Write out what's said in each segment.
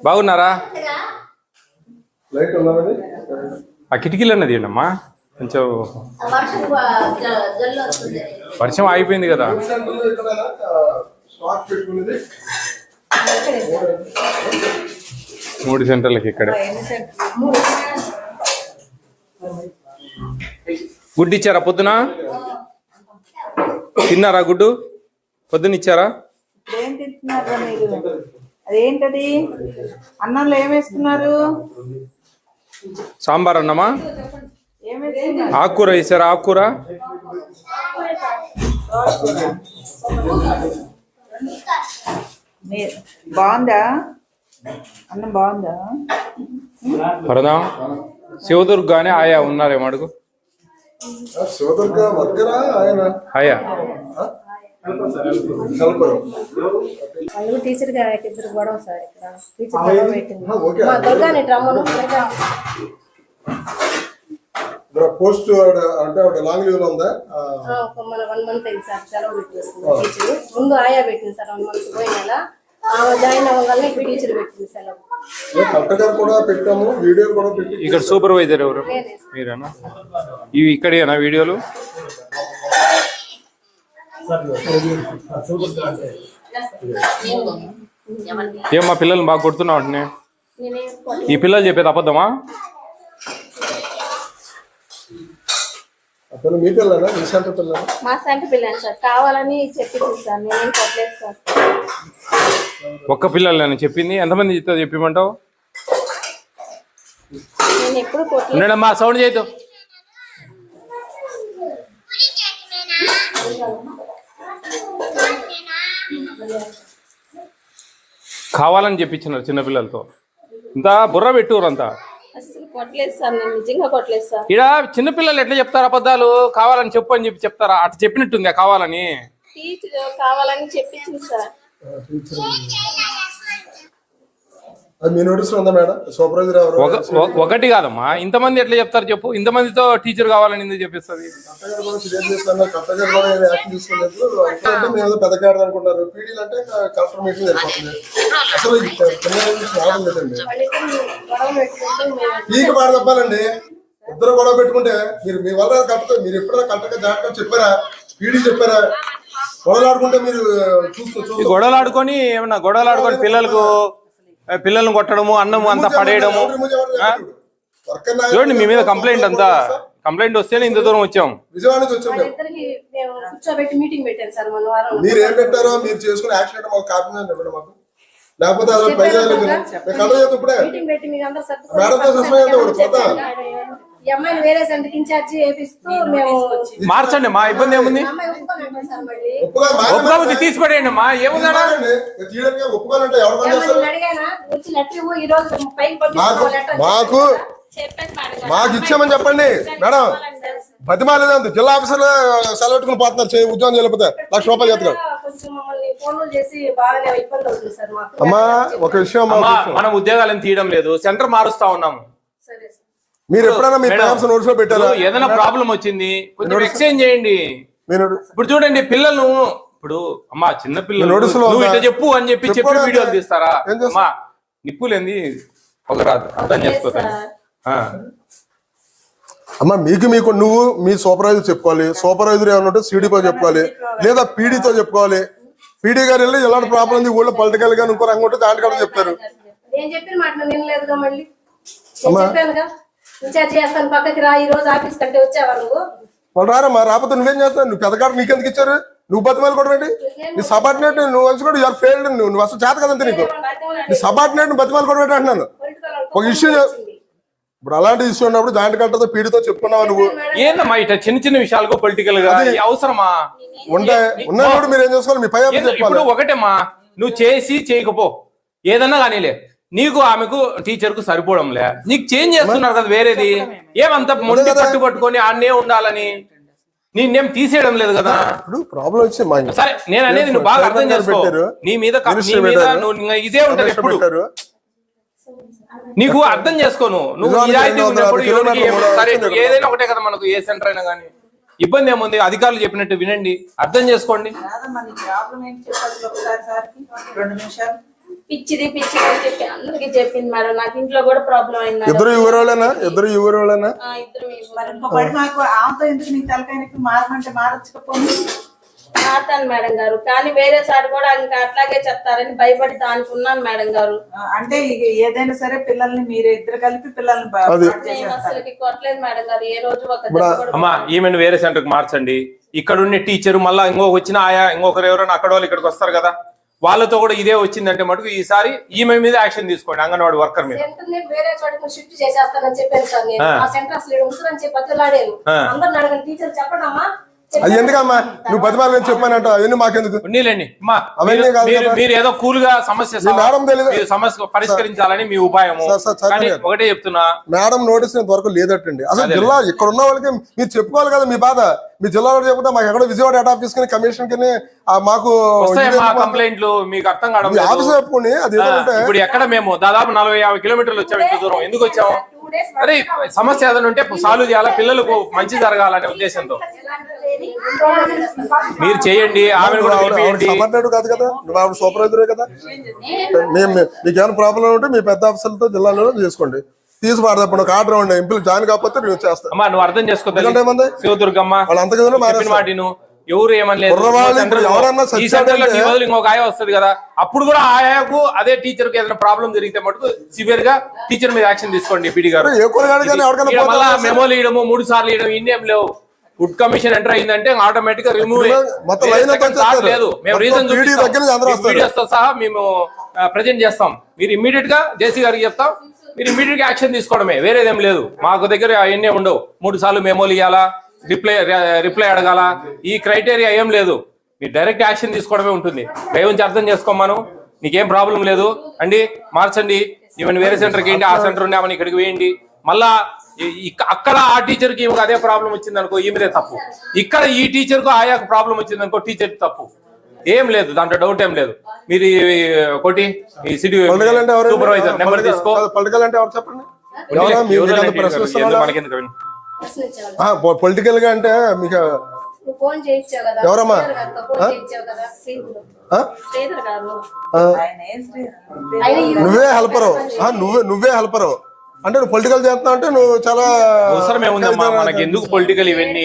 బాగున్నారా? ఆ కిటికీలు అన్నది ఏంటమ్మా కొంచెం వర్షం ఆగిపోయింది కదా. 3 సెంటర్లకి ఇక్కడే గుడ్డు ఇచ్చారా? పొద్దున తిన్నారా? గుడ్డు పొద్దున్న ఇచ్చారా? అదేంటది అన్నంలో ఏమేస్తున్నారు? సాంబార్ అన్నమా? ఆకుకూర వేసారా? ఆకుకూర బాగుందా? అన్నం బాగుందా? పరదాం శివదుర్గానే ఆయా ఉన్నారేమో అడుగు. ఆయా టీచర్ గారికి ఇద్దరు గొడవ సార్. ఇక్కడ టీచర్ గొడవ పెట్టింది. పోస్ట్ అంటే లాంగ్ లీవ్ లో ఉందా? మన 1 మంత్ అయింది సార్ సెలవు పెట్టేస్తుంది టీచర్. ముందు ఆయా పెట్టింది సార్ 1 మంత్ పోయిన జాయిన్ అవ్వగానే ఇప్పుడు టీచర్ పెట్టింది సెలవు. కలెక్టర్ గారు కూడా పెట్టాము, వీడియో కూడా పెట్టి. ఇక్కడ సూపర్వైజర్ ఎవరు? మీరేనా? ఇవి ఇక్కడేనా వీడియోలు? ఏమ్మా పిల్లల్ని బాగా కొడుతున్నావు అంటే ఈ పిల్లలు చెప్పేది అబద్ధమా? మీ పిల్లలా? మీ సెంటర్ పిల్లలా? మా సెంటర్ పిల్లలు సార్. కావాలని చెప్పింది సార్, నేనేం కొట్టలేదు సార్. ఒక్క పిల్లలని చెప్పింది? ఎంతమంది చెప్పమంటావు? నేను ఎప్పుడు కొట్టలేదు. ఉండమ్మా, సౌండ్ చేయదు. కావాలని చెప్పించినారు చిన్నపిల్లలతో. ఇంత బుర్ర పెట్టురు అంతా. అసలు కొట్టలేదు సార్, నేను నిజంగా కొట్టలేదు సార్. ఇక్కడ చిన్నపిల్లలు ఎట్లా చెప్తారు అబద్ధాలు? కావాలని చెప్పు అని చెప్పి చెప్తారా? అట్లా చెప్పినట్టుంది కావాలని. టీచర్ కావాలని చెప్పించింది సార్. మీ నోటీస్ ఉందా మేడం? సూపర్వైజర్ ఎవరు? ఒకటి కాదమ్మా, ఇంతమంది ఎట్లా చెప్తారు చెప్పు? ఇంతమందితో టీచర్ కావాలని ఎందుకు చెప్పిస్తుంది? పెద్దకాడు అనుకుంటారు. పీడీలు అంటే కలెక్టర్ మీటింగ్ సరిపోతుంది. అసలు మీకు మాట తప్పాలండి. ఇద్దరు గొడవ పెట్టుకుంటే మీరు మీ వల్ల కరెక్ట్. మీరు ఎప్పుడైనా కరెక్ట్గా జాగ్రత్తగా చెప్పారా? పీడీ చెప్పారా? గొడవలు ఆడుకుంటే మీరు గొడవలు ఆడుకొని ఏమన్నా గొడవలు ఆడుకొని పిల్లల్ని కొట్టడము, అన్నము అంతా పడేయడము. చూడండి, మీ మీద కంప్లైంట్ అంతా. కంప్లైంట్ వస్తేనే ఇంత దూరం వచ్చాం. విజయవాడ నుంచి వచ్చాం. మీరు ఏం పెట్టారో మీరు చేసుకుని యాక్షన్ మాకు కాపీ ఇవ్వండి మాకు. లేకపోతే అలా పై ఇప్పుడే మేడంతో సస్పెండ్ వేరే సెంటర్ ఇన్ఛార్జ్ చేపిస్తూ మేము మార్చండి. మా ఇబ్బంది ఏముంది? ఒప్పుకోకపోతే తీసి పడేయండి అమ్మా. ఏముందా? మాకు ఇచ్చామని చెప్పండి మేడం. బతిమాలేదంత జిల్లా ఆఫీసర్లు సెలవు పెట్టుకుని పోతున్నారు. ఉద్యోగం చేయలేకపోతే ₹1,00,000 చేస్తాడు. అమ్మా ఒక విషయం, మనం ఉద్యోగాలను తీయడం లేదు, సెంటర్ మారుస్తా ఉన్నాము. మీరు ఎప్పుడైనా మీ పేరెంట్స్ నోట్స్ లో పెట్టారా? ఏదైనా ప్రాబ్లం వచ్చింది కొంచెం ఎక్స్చేంజ్ చేయండి. ఇప్పుడు చూడండి పిల్లలు, ఇప్పుడు అమ్మా చిన్న పిల్లలు ఇట్లా చెప్పు అని చెప్పి వీడియోలు తీస్తారా? అమ్మా నిప్పులేంది ఒక రాదు అర్థం చేసుకోవాలి. అమ్మా మీకు నువ్వు మీ సూపర్వైజర్ చెప్పుకోవాలి. సూపర్వైజర్ ఏమన్నా ఉంటే సిడిపో చెప్పుకోవాలి, లేదా పీడీతో చెప్పుకోవాలి. పీడీ గారు వెళ్ళి ఎలాంటి ప్రాబ్లం ఉంది ఊళ్ళో పొలిటికల్ గా ఇంకో రంగు ఉంటే దాని కూడా చెప్తారు. వాళ్ళు రారమ్మా. రాకపోతే నువ్వేం చేస్తావు? నువ్వు పెద్దగాడు నీకెందుకు ఇచ్చారు? నువ్వు బతిమాలు కూడా ఏంటి? నీ సబార్డినేట్ నువ్వు వచ్చి కూడా యూఆర్ ఫెయిల్డ్. నువ్వు అసలు చేత కదంతే నీకు. నీ సబార్డినేట్ నువ్వు బతిమాలు కూడా ఏంటి అంటున్నాను. ఒక ఇష్యూ ఇప్పుడు అలాంటి ఇష్యూ ఉన్నప్పుడు జాయింట్ కలెక్టర్తో పీడీతో చెప్పుకున్నావు నువ్వు. ఏందమ్మా ఇట్లా చిన్న చిన్న విషయాలకు పొలిటికల్ గా అవసరమా? ఉన్నప్పుడు మీరు ఏం చేసుకోవాలి? మీ పై ఇప్పుడు ఒకటేమ్మా, నువ్వు చేసి చేయకపో ఏదన్నా కానీలే, నీకు ఆమెకు టీచర్ కు సరిపోవడంలే, నీకు చేంజ్ చేస్తున్నారు కదా వేరేది. ఏమంతా మొండి పట్టుకొని ఆడనే ఉండాలని నేనేం తీసేయడం లేదు కదా. ప్రాబ్లం వచ్చి సరే నేను అనేది నువ్వు బాగా అర్థం చేసుకో. నీ మీద నువ్వు ఇదే ఉంటది ఎప్పుడు. నీకు అర్థం చేసుకోను. నువ్వు ఏదైనా ఒకటే కదా మనకు, ఏ సెంటర్ అయినా కానీ. ఇబ్బంది ఏముంది? అధికారులు చెప్పినట్టు వినండి, అర్థం చేసుకోండి. పిచ్చిది అని చెప్పి అందరికి చెప్పింది మేడం. నాకు ఇంట్లో కూడా ప్రాబ్లం అయింది మేడం. ఇద్దరు ఊరోళ్ళేనా? ఇద్దరు ఊరోళ్ళేనా? ఇద్దరు మరి ఇంకో బడి మాకు ఆమెతో ఎందుకు నీకు తలకాయనకి మారమంటే మారచ్చుకపోయి మారుతాను మేడం గారు. కానీ వేరే సార్ కూడా ఇంకా అట్లాగే చెప్తారని భయపడి అనుకున్నాను మేడం గారు. అంటే ఏదైనా సరే పిల్లల్ని మీరు ఇద్దరు కలిపి పిల్లల్ని నేను అసలుకి కొట్టలేదు మేడం గారు. ఏ రోజు ఒక దెబ్బ కూడా అమ్మా ఈమెను వేరే సెంటర్ కి మార్చండి. ఇక్కడ ఉన్న టీచర్ మళ్ళా ఇంకొక వచ్చిన ఆయా ఇంకొకరు ఎవరైనా అక్కడ వాళ్ళు ఇక్కడికి వస్తారు కదా, వాళ్ళతో కూడా ఇదే వచ్చిందంటే మటుకు ఈసారి ఈమె మీద యాక్షన్ తీసుకోండి. అంగన్వాడి వర్కర్ మీద. సెంటర్ ని వేరే చోటకి షిఫ్ట్ చేసేస్తానని చెప్పాను సార్. నేను ఆ సెంటర్ అసలు ఉంటుందని చెప్పి బతిలాడాను. అందరిని అడగని టీచర్ చెప్పడమ్మా. అది ఎందుకమ్మా నువ్వు బతిమాలని చెప్పానంట? అవన్నీ మాకెందుకు? ఉన్నీలేండి అమ్మా, అవన్నీ కాదు కదా. మీరు ఏదో కూల్ గా సమస్య మేడం తెలీదు. మీరు సమస్య పరిష్కరించాలని మీ ఉపాయము. కానీ ఒకటే చెప్తున్నా, మేడం నోటీస్ వరకు లేదటండి. అసలు జిల్లా ఇక్కడ ఉన్న వాళ్ళకి మీరు చెప్పుకోవాలి కదా మీ బాధ. మీ జిల్లా వాళ్ళు చెప్తే మాకు ఎక్కడో విజయవాడ హెడ్ ఆఫీస్ కి కమిషన్ కి మాకు కంప్లైంట్లు మీకు అర్థం కావడం ఆఫీస్ చెప్పుకోండి. అది ఇప్పుడు ఎక్కడ మేము దాదాపు 40-50 కిలోమీటర్లు వచ్చాము. ఇంత దూరం ఎందుకు వచ్చాము? అరే సమస్య ఏదైనా ఉంటే సాల్వ్ చేయాలా, పిల్లలకు మంచి జరగాలనే ఉద్దేశంతో మీరు చేయండి. ఆమెను కూడా సపరేట్ కాదు కదా, నువ్వు ఆవిడ సూపర్వైజరే కదా. మీకు ఏమైనా ప్రాబ్లం ఉంటే మీ పెద్ద ఆఫీసర్లతో జిల్లాలో చేసుకోండి. తీసి పాడదప్పుడు ఒక ఆర్డర్ ఉండే ఎంపీలు జాయిన్ కాకపోతే నేను చేస్తాను. అమ్మా నువ్వు అర్థం చేసుకో శివదుర్గమ్మ వాళ్ళు అంతగా మాటిను ఎవరు ఏమనలేదు. ఈ సెంటర్ లో నీ బదులు ఇంకొక ఆయ వస్తుంది కదా, అప్పుడు కూడా ఆయాకు అదే టీచర్ కి ఏదైనా ప్రాబ్లం జరిగితే మటుకు సివియర్ గా టీచర్ మీద యాక్షన్ తీసుకోండి. పీడి గారు మెమోలు ఇవ్వడము 3 సార్లు ఇవ్వడం ఇన్నేం లేవు. ఫుడ్ కమిషన్ ఎంటర్ అయిందంటే ఆటోమేటిక్ గా రిమూవ్ లేదు. మేము రీజన్ వీడియోస్ తో సహా మేము ప్రెజెంట్ చేస్తాం. మీరు ఇమ్మీడియట్ గా జేసీ గారికి చెప్తాం. మీరు ఇమ్మీడియట్ గా యాక్షన్ తీసుకోవడమే, వేరేదేం లేదు. మాకు దగ్గర అవన్నీ ఉండవు. 3 సార్లు మెమోలు ఇవ్వాలా, రిప్లై అడగాల, ఈ క్రైటీరియా ఏం లేదు. మీరు డైరెక్ట్ యాక్షన్ తీసుకోవడమే ఉంటుంది. దయవుంచి అర్థం చేసుకోమను. నీకేం ప్రాబ్లం లేదు అండి, మార్చండి. ఈవెన్ వేరే సెంటర్కి ఏంటి, ఆ సెంటర్ ఉండే ఆమెను ఇక్కడికి వేయండి. మళ్ళా అక్కడ ఆ టీచర్ కి అదే ప్రాబ్లం వచ్చింది అనుకో, ఈమెదే తప్పు. ఇక్కడ ఈ టీచర్ కు ఆయా ప్రాబ్లం వచ్చింది అనుకో, టీచర్ తప్పు. ఏం లేదు, దాంట్లో డౌట్ ఏం లేదు. మీరు ఒకటి ఈ సిటీ సూపర్వైజర్ నెంబర్ తీసుకో. పొలిటికల్ అంటే ఎవరు చెప్పండి? మనకెందుకు పొలిటికల్ గా అంటే మీకు ఎవరమ్మా? నువ్వే హెల్పరు, నువ్వే హెల్పరు అంటే నువ్వు పొలిటికల్ చేస్తున్నావు అంటే నువ్వు చాలా మనకి ఎందుకు పొలిటికల్ ఇవన్నీ.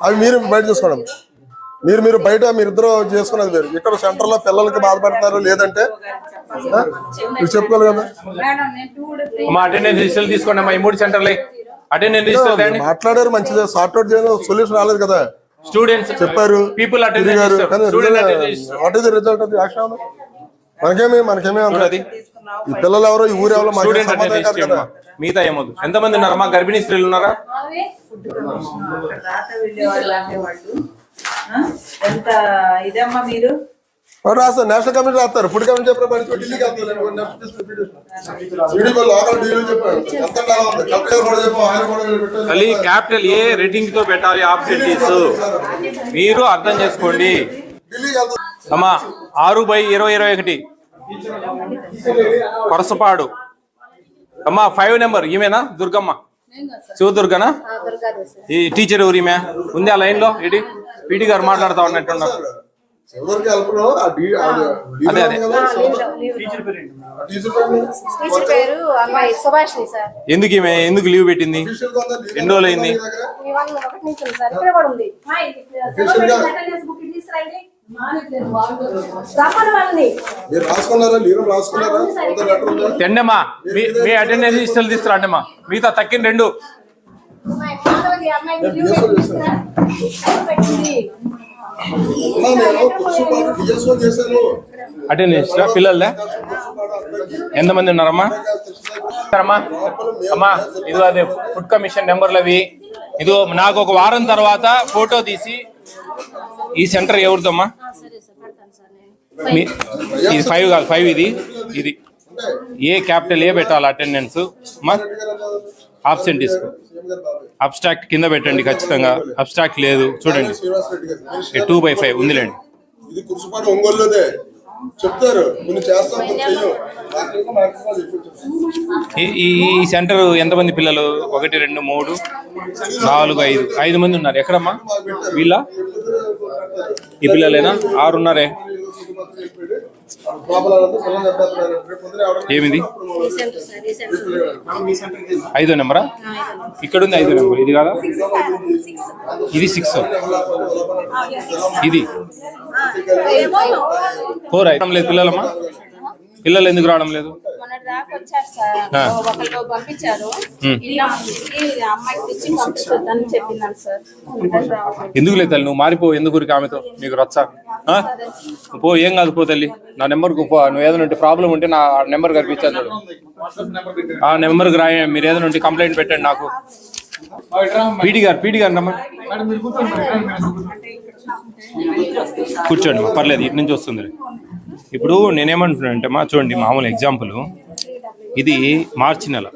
అవి మీరు బయట చూసుకోవడం, మీరు బయట మీరిద్దరు చేసుకున్నది వేరు. ఇక్కడ సెంటర్ లో పిల్లలకి బాధపడుతున్నారు లేదంటే మీరు చెప్పుకోవాలి కదా. అటెండెన్స్ రిజిస్టర్ తీసుకోండి అమ్మా. ఈ 3 సెంటర్లే అటెండెన్స్ రిజిస్టర్ మాట్లాడారు, మంచిగా సార్ట్అవుట్ చేయడం సొల్యూషన్ రాలేదు కదా. స్టూడెంట్స్ చెప్పారు, people what is the result of the action? మనకేమీ ఉన్నది. ఈ పిల్లలు ఎవరో ఈ ఊరు ఎవరో కదా. మిగతా ఏమవుదు. ఎంతమంది ఉన్నారమ్మా? గర్భిణీ స్త్రీలు ఉన్నారా? ఎంత ఇదమ్మా మీరు రాస్తారు. నేషనల్ కమిటీ రాస్తారు. ఫుడ్ కమిటీ చెప్పారు. క్యాపిటల్ ఏ రేటింగ్ తో పెట్టాలి ఆబ్జెక్టివ్స్ మీరు అర్థం చేసుకోండి అమ్మా. 6/2021 కొరసపాడు అమ్మా. 5 నెంబర్ ఈమెనా? దుర్గమ్మ, శివదుర్గనా? ఈ టీచర్ ఎవరు ఈమె? ఉంది ఆ లైన్ లో. ఏంటి పీటీ గారు మాట్లాడుతా ఉన్నట్టున్నారు. అదే అదే ఎందుకు ఈమె ఎందుకు లీవ్ పెట్టింది? ఎన్ని రోజులు అయింది? తెండమ్మా మీ అటెండెన్స్ లిస్టులు తీసుకురండమ్మా. మిగతా తక్కిన 2 అటెండెన్స్ పిల్లలదా? ఎంతమంది ఉన్నారమ్మా? అమ్మా ఇదో అదే ఫుడ్ కమిషన్ నెంబర్లు అవి. ఇదో నాకు ఒక వారం తర్వాత ఫోటో తీసి ఈ సెంటర్ ఎవరిదమ్మా? ఇది 5 కాదు, 5 ఇది ఏ క్యాపిటల్ ఏ పెట్టాలి అటెండెన్స్. ఆబ్సెంట్ తీసుకో. అబ్స్ట్రాక్ట్ కింద పెట్టండి ఖచ్చితంగా. అబ్స్ట్రాక్ట్ లేదు చూడండి. 2/5 ఉందిలేండి. ఈ సెంటర్ ఎంతమంది పిల్లలు? 1 2 3 4 5 మంది ఉన్నారు. ఎక్కడమ్మా వీళ్ళ? ఈ పిల్లలేనా? 6 ఉన్నారే. ఏమిది ఈ సెంటర్ సార్, ఈ సెంటర్ 5వ నెంబరా? ఇక్కడ ఉంది 5వ నెంబర్, ఇది కాదా? ఇది 6. ఇది 4 రావడం లేదు పిల్లలమ్మా? పిల్లలు ఎందుకు రావడం లేదు? మొన్నటి దాకా వచ్చారు సార్, ఒకళ్ళు పంపించారు, ఇలా అమ్మాయికి తెచ్చి పంపించొద్దని చెప్పినాను సార్. ఎందుకు లేదు తల్లి, నువ్వు మారిపో. ఎందుకు ఊరికి ఆమెతో నీకు రచ్చా? పో, ఏం కాదు, పో తల్లి. నా నెంబర్కు పో. నువ్వు ఏదైనా ఉంటే ప్రాబ్లం ఉంటే నా నెంబర్ కనిపించాను చూడు, ఆ నెంబర్కి రాయ. మీరు ఏదైనా ఉంటే కంప్లైంట్ పెట్టండి నాకు. పీడి గారు రమ్మని కూర్చోండి, పర్లేదు, ఇటు నుంచి వస్తుంది. ఇప్పుడు నేనేమంటున్నానంటే మా చూడండి, మామూలు ఎగ్జాంపుల్, ఇది మార్చి నెల,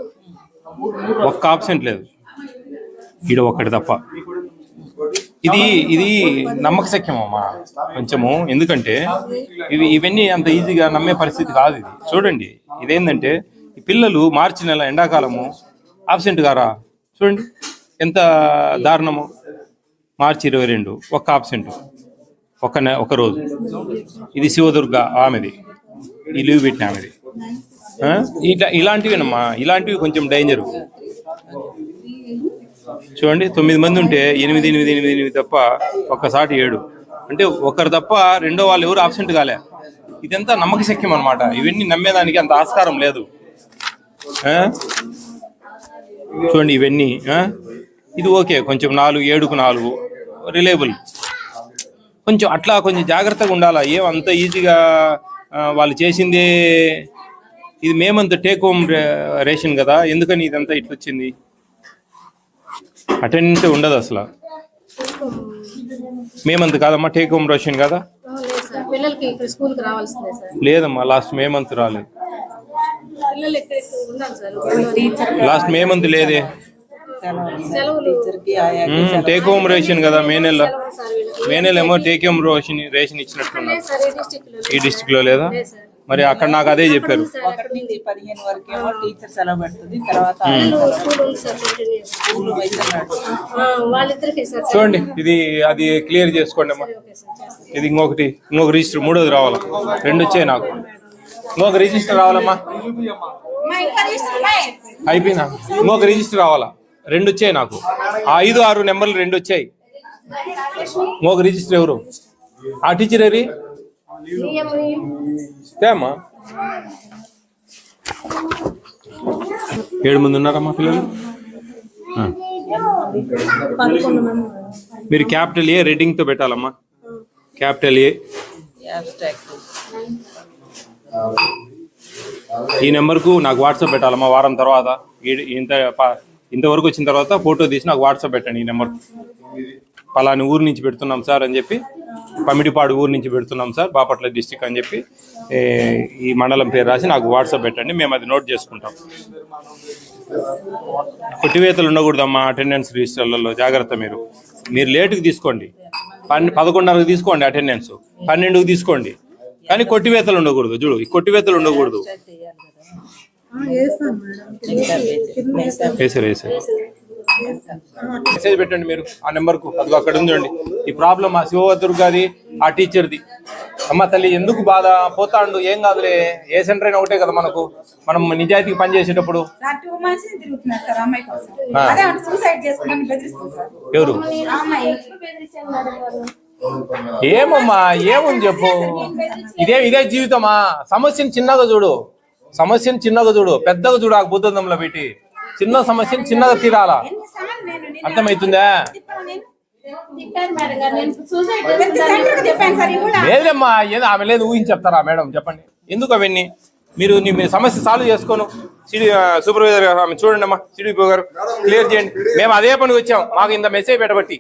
ఒక్క ఆబ్సెంట్ లేదు ఈడ ఒక్కటి తప్ప. ఇది నమ్మకశక్యమమ్మా కొంచెము, ఎందుకంటే ఇవన్నీ అంత ఈజీగా నమ్మే పరిస్థితి కాదు. ఇది చూడండి, ఇదేంటంటే ఈ పిల్లలు మార్చి నెల ఎండాకాలము ఆబ్సెంట్ గారా? చూడండి ఎంత దారుణము. మార్చి 22 ఒక్క ఆబ్సెంట్, ఒక రోజు. ఇది శివదుర్గ ఆమెది, ఈ లీవ్ పెట్టిన ఆమెది. ఇలాంటివేనమ్మా, ఇలాంటివి కొంచెం డేంజరు. చూడండి, 9 మంది ఉంటే 8 తప్ప ఒక్కసారి 7, అంటే ఒకరు తప్ప రెండో వాళ్ళు ఎవరు ఆబ్సెంట్ కాలే. ఇదంతా నమ్మకశక్యం అనమాట. ఇవన్నీ నమ్మేదానికి అంత ఆస్కారం లేదు. చూడండి ఇవన్నీ, ఇది ఓకే, కొంచెం 4, 7కు 4 రిలయబుల్. కొంచెం అట్లా కొంచెం జాగ్రత్తగా ఉండాలా. ఏమంత ఈజీగా వాళ్ళు చేసిందే. ఇది మేమంత టేక్ హోమ్ రేషన్ కదా, ఎందుకని ఇదంతా ఇట్లా వచ్చింది? అటెండెన్స్ ఉండదు అసలు. మేమంత కాదమ్మా, టేక్ హోమ్ రేషన్ కదా. లేదు సార్, పిల్లలకి ఇక్కడ స్కూల్కి రావాల్సిందే సార్. లేదమ్మా, లాస్ట్ మేమంత్ రాలేదు. పిల్లలు ఇక్కడ ఉండాలి సార్. లాస్ట్ మేమంత్ లేదే. సెలవులు టేక్ హోమ్ రేషన్ కదా, మే నెల ఏమో టేక్ హోమ్ రేషన్ ఇచ్చినట్టున్నారు. సార్, ఈ డిస్ట్రిక్ట్లో ఈ డిస్ట్రిక్ట్ లో లేదా? మరి అక్కడ నాకు అదే చెప్పారు. 1 నుంచి 15 వరకు ఏమో టీచర్ సెలవు పెడుతుంది, తర్వాత స్కూల్ ఉంది సార్, స్కూల్ వైద్యం నడుస్తుంది. వాళ్ళిద్దరికి సార్. చూడండి, అది క్లియర్ చేసుకోండి అమ్మా. ఓకే సార్, చేస్తాం. ఇది ఇంకొక రిజిస్టర్, 3వది రావాలా. 2 వచ్చాయి నాకు. ఇంకొక రిజిస్టర్ రావాలమ్మా. అయిపోయినా, ఇంకొక రిజిస్టర్ రావాలా. 2 వచ్చాయి నాకు. 5, 6 నెంబర్లు 2 వచ్చాయి. ఇంకొక రిజిస్టర్ ఎవరు? ఆ టీచర్ ఏరి అమ్మా. 7 మంది ఉన్నారమ్మా పిల్లలు. మీరు క్యాపిటల్ ఏ రెడ్డింగ్ తో పెట్టాలమ్మా. క్యాపిటల్ ఏ. ఈ నెంబర్కు నాకు వాట్సాప్ పెట్టాలమ్మా వారం తర్వాత. ఇంతవరకు వచ్చిన తర్వాత ఫోటో తీసి నాకు వాట్సాప్ పెట్టండి. ఈ నెంబర్ పలాని ఊరు నుంచి పెడుతున్నాం సార్ అని చెప్పి, పమిడిపాడు ఊరు నుంచి పెడుతున్నాం సార్, బాపట్ల డిస్టిక్ అని చెప్పి ఈ మండలం పేరు రాసి నాకు వాట్సాప్ పెట్టండి. మేము అది నోట్ చేసుకుంటాం. కొట్టివేతలు ఉండకూడదమ్మా అటెండెన్స్ రిజిస్టర్లలో. జాగ్రత్త. మీరు లేటుకి తీసుకోండి, 11:30కి తీసుకోండి అటెండెన్స్, 12కి తీసుకోండి, కానీ కొట్టివేతలు ఉండకూడదు. చూడు, ఈ కొట్టివేతలు ఉండకూడదు. వేసారు మెసేజ్ పెట్టండి మీరు ఆ నెంబర్కు. అది అక్కడ ఉందండి. ఈ ప్రాబ్లం ఆ శివదుర్గది, ఆ టీచర్ది. అమ్మ తల్లి ఎందుకు బాధ? పోతాండు, ఏం కాదులే. ఏ సెంటర్ అయినా ఒకటే కదా మనకు. మనం నిజాయితీకి పనిచేసేటప్పుడు. ఎవరు? ఏమమ్మా, ఏముంది చెప్పు. ఇదే జీవితమా? సమస్యను చిన్నగా చూడు, పెద్దగా చూడు. ఆ బుద్ధంలో పెట్టి చిన్న సమస్యను చిన్నగా తీరాలా. అర్థమవుతుందా? లేదమ్మా, ఏదో ఆమె లేదు ఊహించి చెప్తారా మేడం? చెప్పండి ఎందుకు అవన్నీ. మీరు సమస్య సాల్వ్ చేసుకోను. సూపర్వైజర్ గారు ఆమె చూడండి అమ్మా, సిడిపి గారు క్లియర్ చేయండి. మేము అదే పనికి వచ్చాం, మాకు ఇంత మెసేజ్ పెట్టబట్టి.